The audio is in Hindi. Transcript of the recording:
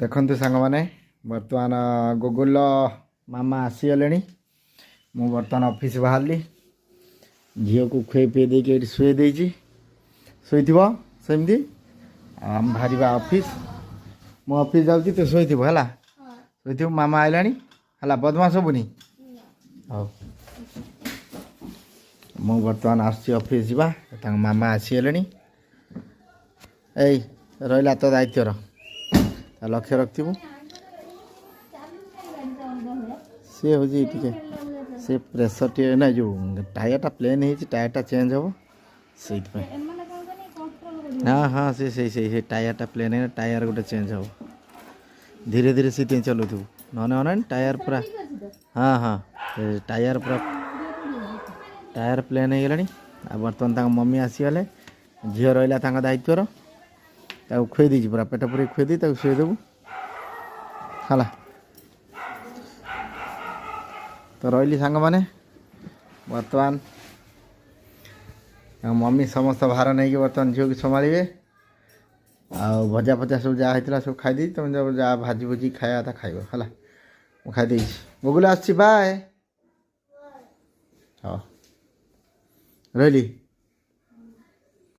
देखु सांग मैंने बर्तमान गुगुल मामा आसीगले मु बर्तमान ऑफिस बाहरली झील को खुए पी दे शुए शोथ सेमती आम बाहर ऑफिस मु ऑफिस जाऊँ तो शोथ है शोथ मामा आइला है बदमाश हेबुनि हाँ मु बर्तमान आस ऑफिस जा मामा आसीगले रहा तो दायित्व लक्ष्य रखु सी हूँ टे से प्रेसर टे ना जो टायरटा प्लेन हो टायरटा चेंज हम से हाँ हाँ से टायरटा प्लेन है टायर गोटे चेंज हम धीरे धीरे सी चलु थू ना टायर पूरा हाँ हाँ टायर पूरा टायर प्लेन हो गला बर्तमान मम्मी आसीगले झील रहा दायित्व खुए दी पूरा पेट पूरे खुए दी शुएदेबू है तो रही सांग मैंने बर्तमान मम्मी समस्त भार नहीं कि बर्तमान झील को संभाले आ भजा फजा सब जहाँ होता सब खाई तुम जहाँ भाजी भुजी खाया था खाइब है खाई गुगुल आस बाय हाँ रही।